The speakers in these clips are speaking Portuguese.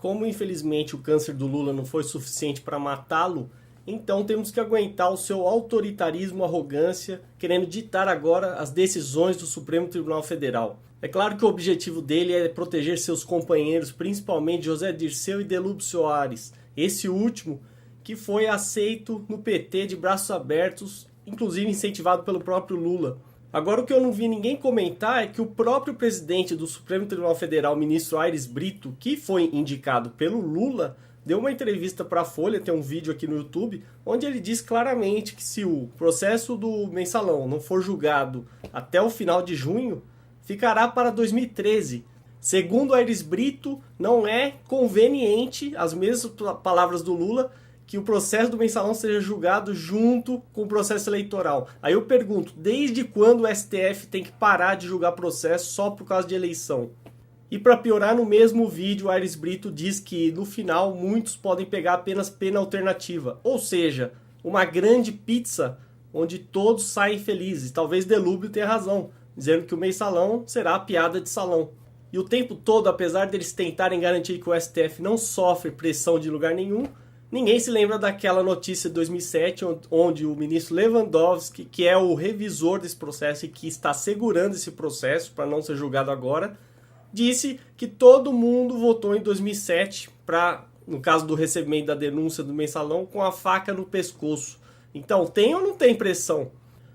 como infelizmente o câncer do Lula não foi suficiente para matá-lo, então temos que aguentar o seu autoritarismo, arrogância, querendo ditar agora as decisões do Supremo Tribunal Federal. É claro que o objetivo dele é proteger seus companheiros, principalmente José Dirceu e Delúbio Soares, esse último que foi aceito no PT de braços abertos, inclusive incentivado pelo próprio Lula. Agora, o que eu não vi ninguém comentar é que o próprio presidente do Supremo Tribunal Federal, o ministro Aires Brito, que foi indicado pelo Lula, deu uma entrevista para a Folha, tem um vídeo aqui no YouTube, onde ele diz claramente que se o processo do Mensalão não for julgado até o final de junho, ficará para 2013. Segundo Aires Brito, não é conveniente, as mesmas palavras do Lula, que o processo do Mensalão seja julgado junto com o processo eleitoral. Aí eu pergunto, desde quando o STF tem que parar de julgar processo só por causa de eleição? E para piorar, no mesmo vídeo, Aires Brito diz que no final muitos podem pegar apenas pena alternativa, ou seja, uma grande pizza onde todos saem felizes. Talvez Delúbio tenha razão, dizendo que o Mensalão será a piada de salão. E o tempo todo, apesar deles tentarem garantir que o STF não sofre pressão de lugar nenhum, ninguém se lembra daquela notícia de 2007, onde o ministro Lewandowski, que é o revisor desse processo e que está segurando esse processo para não ser julgado agora, disse que todo mundo votou em 2007 para, no caso do recebimento da denúncia do Mensalão, com a faca no pescoço. Então, tem ou não tem pressão?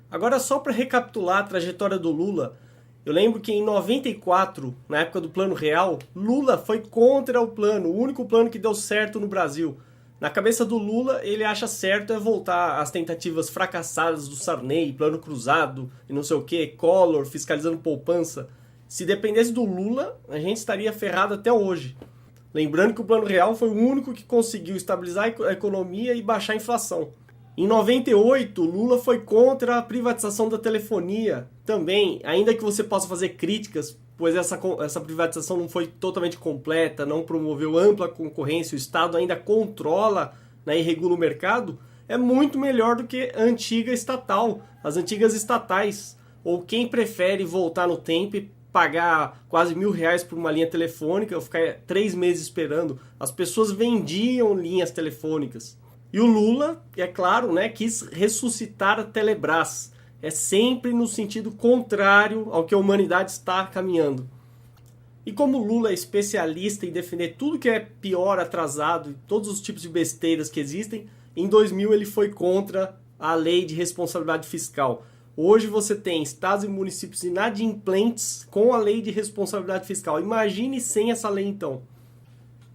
Agora, só para recapitular a trajetória do Lula, eu lembro que em 94, na época do Plano Real, Lula foi contra o plano, o único plano que deu certo no Brasil. Na cabeça do Lula, ele acha certo é voltar às tentativas fracassadas do Sarney, plano cruzado e não sei o que, Collor, fiscalizando poupança. Se dependesse do Lula, a gente estaria ferrado até hoje. Lembrando que o Plano Real foi o único que conseguiu estabilizar a economia e baixar a inflação. Em 98, Lula foi contra a privatização da telefonia. Também, ainda que você possa fazer críticas, pois essa privatização não foi totalmente completa, não promoveu ampla concorrência, o Estado ainda controla, né, e regula o mercado, é muito melhor do que a antiga estatal, as antigas estatais. Ou quem prefere voltar no tempo e pagar quase R$1.000 por uma linha telefônica, ou ficar 3 meses esperando. As pessoas vendiam linhas telefônicas. E o Lula, é claro, né, quis ressuscitar a Telebrás. É sempre no sentido contrário ao que a humanidade está caminhando. E como o Lula é especialista em defender tudo que é pior, atrasado, todos os tipos de besteiras que existem, em 2000 ele foi contra a lei de responsabilidade fiscal. Hoje você tem estados e municípios inadimplentes com a lei de responsabilidade fiscal. Imagine sem essa lei então.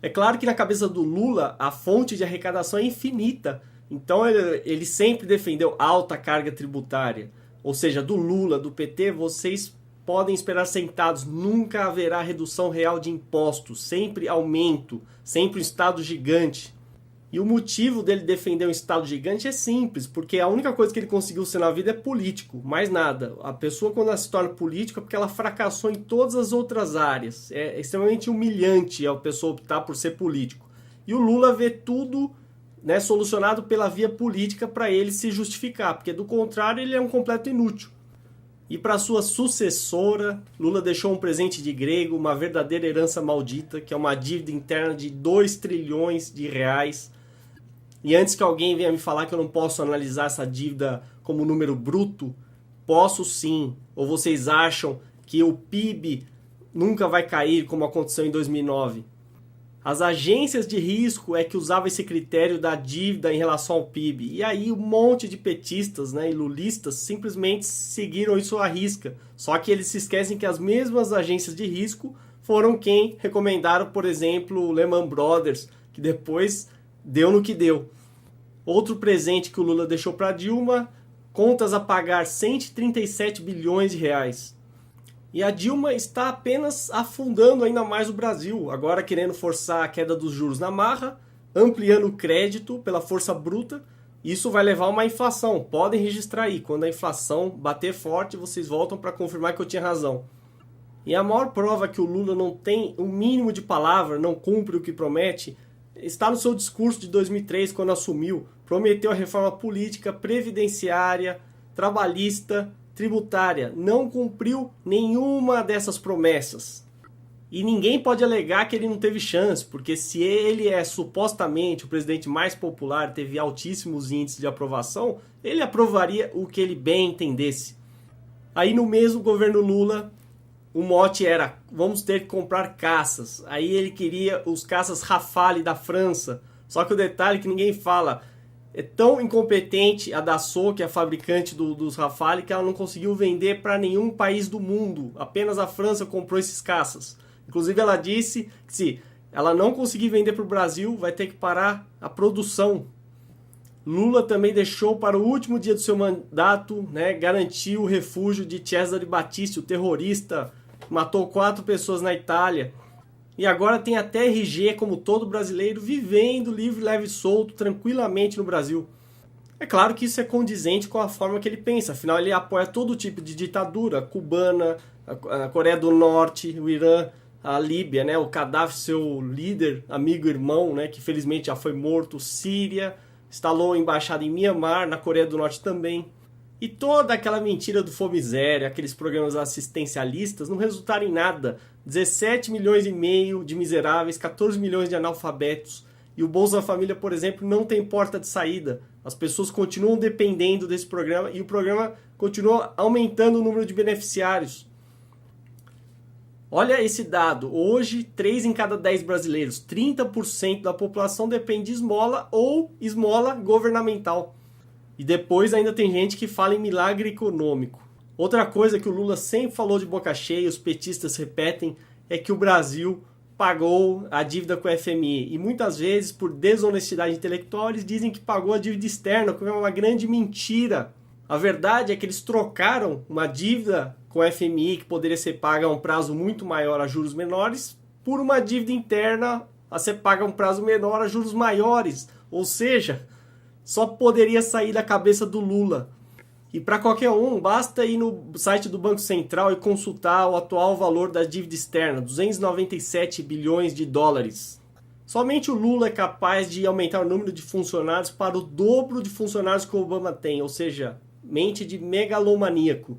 É claro que na cabeça do Lula a fonte de arrecadação é infinita. Então ele sempre defendeu alta carga tributária. Ou seja, do Lula, do PT, vocês podem esperar sentados. Nunca haverá redução real de impostos. Sempre aumento. Sempre um Estado gigante. E o motivo dele defender um Estado gigante é simples. Porque a única coisa que ele conseguiu ser na vida é político. Mais nada. A pessoa, quando ela se torna política, é porque ela fracassou em todas as outras áreas. É extremamente humilhante a pessoa optar por ser político. E o Lula vê tudo, né, solucionado pela via política para ele se justificar, porque do contrário ele é um completo inútil. E para sua sucessora, Lula deixou um presente de grego, uma verdadeira herança maldita, que é uma dívida interna de 2 trilhões de reais. E antes que alguém venha me falar que eu não posso analisar essa dívida como número bruto, posso sim. Ou vocês acham que o PIB nunca vai cair como aconteceu em 2009? As agências de risco é que usavam esse critério da dívida em relação ao PIB. E aí um monte de petistas, né, e lulistas simplesmente seguiram isso à risca. Só que eles se esquecem que as mesmas agências de risco foram quem recomendaram, por exemplo, o Lehman Brothers, que depois deu no que deu. Outro presente que o Lula deixou para Dilma, contas a pagar 137 bilhões de reais. E a Dilma está apenas afundando ainda mais o Brasil, agora querendo forçar a queda dos juros na marra, ampliando o crédito pela força bruta. Isso vai levar a uma inflação. Podem registrar aí, quando a inflação bater forte, vocês voltam para confirmar que eu tinha razão. E a maior prova que o Lula não tem o mínimo de palavra, não cumpre o que promete, está no seu discurso de 2003, quando assumiu. Prometeu a reforma política, previdenciária, trabalhista, tributária. Não cumpriu nenhuma dessas promessas. E ninguém pode alegar que ele não teve chance, porque se ele é supostamente o presidente mais popular, teve altíssimos índices de aprovação, ele aprovaria o que ele bem entendesse. Aí no mesmo governo Lula, o mote era, vamos ter que comprar caças. Aí ele queria os caças Rafale da França. Só que o detalhe que ninguém fala, é tão incompetente a Dassault, que é a fabricante dos Rafale, que ela não conseguiu vender para nenhum país do mundo. Apenas a França comprou esses caças. Inclusive ela disse que se ela não conseguir vender para o Brasil, vai ter que parar a produção. Lula também deixou para o último dia do seu mandato, né, garantir o refúgio de Cesare Battisti, o terrorista que matou 4 pessoas na Itália. E agora tem até RG, como todo brasileiro, vivendo livre, leve e solto, tranquilamente no Brasil. É claro que isso é condizente com a forma que ele pensa, afinal ele apoia todo tipo de ditadura, cubana, a Coreia do Norte, o Irã, a Líbia, né, o Gaddafi, seu líder, amigo, irmão, né, que felizmente já foi morto, Síria, instalou embaixada em Mianmar, na Coreia do Norte também. E toda aquela mentira do Fome Zero, aqueles programas assistencialistas, não resultaram em nada. 17 milhões e meio de miseráveis, 14 milhões de analfabetos. E o Bolsa Família, por exemplo, não tem porta de saída. As pessoas continuam dependendo desse programa e o programa continua aumentando o número de beneficiários. Olha esse dado, hoje 3 em cada 10 brasileiros, 30% da população depende de esmola ou esmola governamental. E depois ainda tem gente que fala em milagre econômico. Outra coisa que o Lula sempre falou de boca cheia, os petistas repetem, é que o Brasil pagou a dívida com o FMI. E muitas vezes, por desonestidade intelectual, eles dizem que pagou a dívida externa, que é uma grande mentira. A verdade é que eles trocaram uma dívida com o FMI, que poderia ser paga a um prazo muito maior a juros menores, por uma dívida interna a ser paga a um prazo menor a juros maiores. Ou seja, só poderia sair da cabeça do Lula. E para qualquer um, basta ir no site do Banco Central e consultar o atual valor da dívida externa, 297 bilhões de dólares. Somente o Lula é capaz de aumentar o número de funcionários para o dobro de funcionários que o Obama tem, ou seja, mente de megalomaníaco.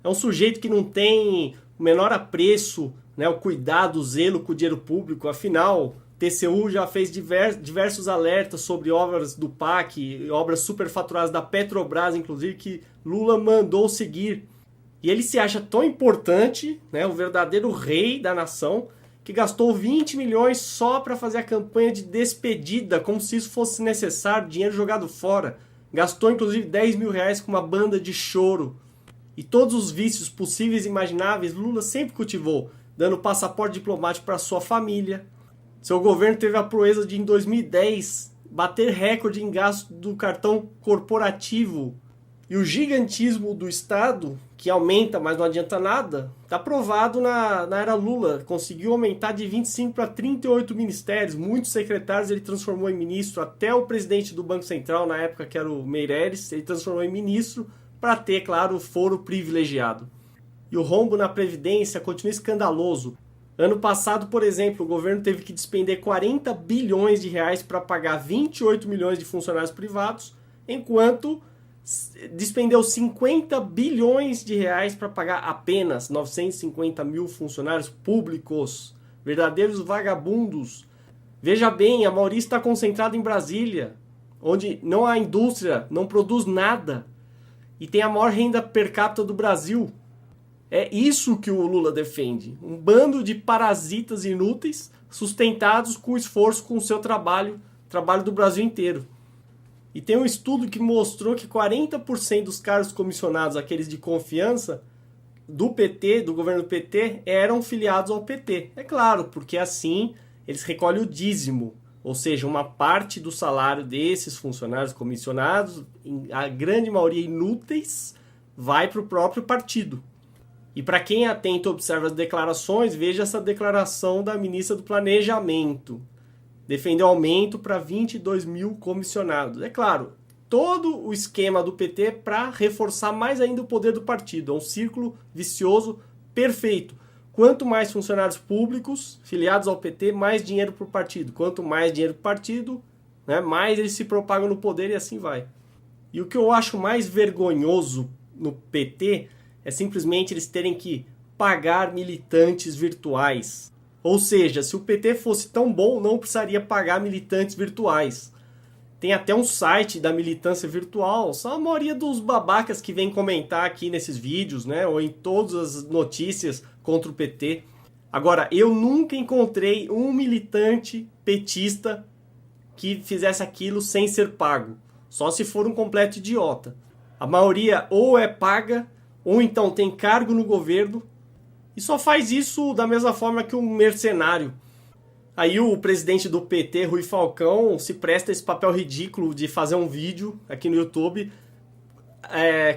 É um sujeito que não tem o menor apreço, né, o cuidado, o zelo com o dinheiro público. Afinal, TCU já fez diversos alertas sobre obras do PAC, obras superfaturadas da Petrobras, inclusive, que Lula mandou seguir. E ele se acha tão importante, né, o verdadeiro rei da nação, que gastou 20 milhões só para fazer a campanha de despedida, como se isso fosse necessário, dinheiro jogado fora. Gastou, inclusive, 10 mil reais com uma banda de choro. E todos os vícios possíveis e imagináveis Lula sempre cultivou, dando passaporte diplomático para sua família. Seu governo teve a proeza de, em 2010, bater recorde em gasto do cartão corporativo. E o gigantismo do Estado, que aumenta, mas não adianta nada, está provado na era Lula. Conseguiu aumentar de 25 para 38 ministérios. Muitos secretários ele transformou em ministro. Até o presidente do Banco Central, na época, que era o Meirelles, ele transformou em ministro para ter, claro, o foro privilegiado. E o rombo na Previdência continua escandaloso. Ano passado, por exemplo, o governo teve que despender 40 bilhões de reais para pagar 28 milhões de funcionários privados, enquanto despendeu 50 bilhões de reais para pagar apenas 950 mil funcionários públicos, verdadeiros vagabundos. Veja bem, a maioria está concentrada em Brasília, onde não há indústria, não produz nada, e tem a maior renda per capita do Brasil. É isso que o Lula defende. Um bando de parasitas inúteis, sustentados com esforço com o seu trabalho do Brasil inteiro. E tem um estudo que mostrou que 40% dos cargos comissionados, aqueles de confiança, do PT, do governo do PT, eram filiados ao PT. É claro, porque assim eles recolhem o dízimo, ou seja, uma parte do salário desses funcionários comissionados, a grande maioria inúteis, vai para o próprio partido. E para quem é atento observa as declarações, veja essa declaração da ministra do Planejamento. Defendeu aumento para 22 mil comissionados. É claro, todo o esquema do PT para reforçar mais ainda o poder do partido. É um círculo vicioso perfeito. Quanto mais funcionários públicos filiados ao PT, mais dinheiro para o partido. Quanto mais dinheiro para o partido, né, mais eles se propagam no poder e assim vai. E o que eu acho mais vergonhoso no PT é simplesmente eles terem que pagar militantes virtuais. Ou seja, se o PT fosse tão bom, não precisaria pagar militantes virtuais. Tem até um site da militância virtual, só a maioria dos babacas que vem comentar aqui nesses vídeos, né, ou em todas as notícias contra o PT. Agora, eu nunca encontrei um militante petista que fizesse aquilo sem ser pago. Só se for um completo idiota. A maioria ou é paga, ou então tem cargo no governo, e só faz isso da mesma forma que um mercenário. Aí o presidente do PT, Rui Falcão, se presta esse papel ridículo de fazer um vídeo aqui no YouTube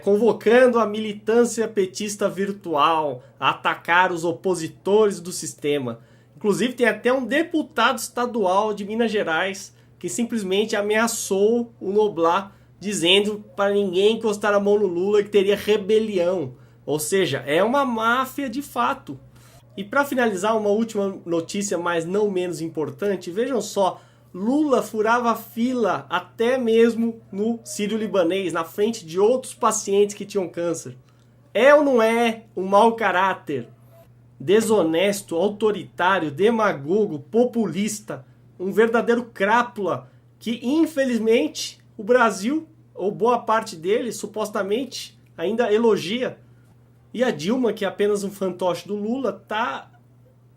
convocando a militância petista virtual a atacar os opositores do sistema. Inclusive tem até um deputado estadual de Minas Gerais que simplesmente ameaçou o Noblar, dizendo para ninguém encostar a mão no Lula, que teria rebelião. Ou seja, é uma máfia de fato. E para finalizar, uma última notícia, mas não menos importante. Vejam só, Lula furava fila até mesmo no Sírio-Libanês, na frente de outros pacientes que tinham câncer. É ou não é um mau caráter? Desonesto, autoritário, demagogo, populista, um verdadeiro crápula que, infelizmente, o Brasil, ou boa parte dele, supostamente, ainda elogia. E a Dilma, que é apenas um fantoche do Lula, está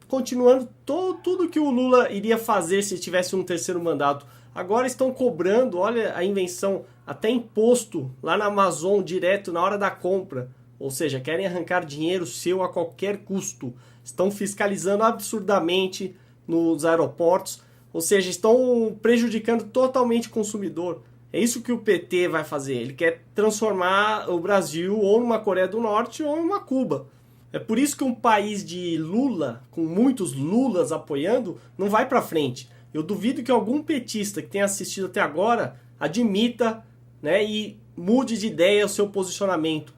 continuando tudo que o Lula iria fazer se tivesse um terceiro mandato. Agora estão cobrando, olha a invenção, até imposto lá na Amazon, direto na hora da compra. Ou seja, querem arrancar dinheiro seu a qualquer custo. Estão fiscalizando absurdamente nos aeroportos. Ou seja, estão prejudicando totalmente o consumidor. É isso que o PT vai fazer. Ele quer transformar o Brasil ou numa Coreia do Norte ou numa Cuba. É por isso que um país de Lula, com muitos Lulas apoiando, não vai para frente. Eu duvido que algum petista que tenha assistido até agora admita, né, e mude de ideia o seu posicionamento.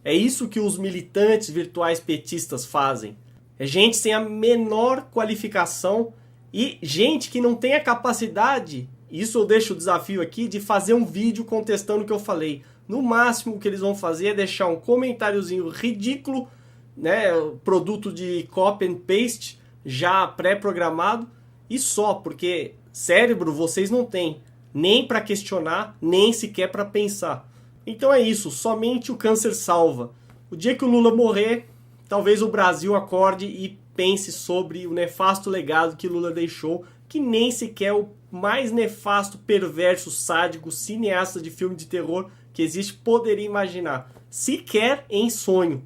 É isso que os militantes virtuais petistas fazem. É gente sem a menor qualificação e gente que não tem a capacidade, isso eu deixo o desafio aqui, de fazer um vídeo contestando o que eu falei. No máximo o que eles vão fazer é deixar um comentáriozinho ridículo, né, produto de copy and paste, já pré-programado, e só, porque cérebro vocês não têm, nem para questionar, nem sequer para pensar. Então é isso, somente o câncer salva. O dia que o Lula morrer, talvez o Brasil acorde e pense sobre o nefasto legado que Lula deixou, que nem sequer o mais nefasto, perverso, sádico, cineasta de filme de terror que existe poderia imaginar. Sequer em sonho.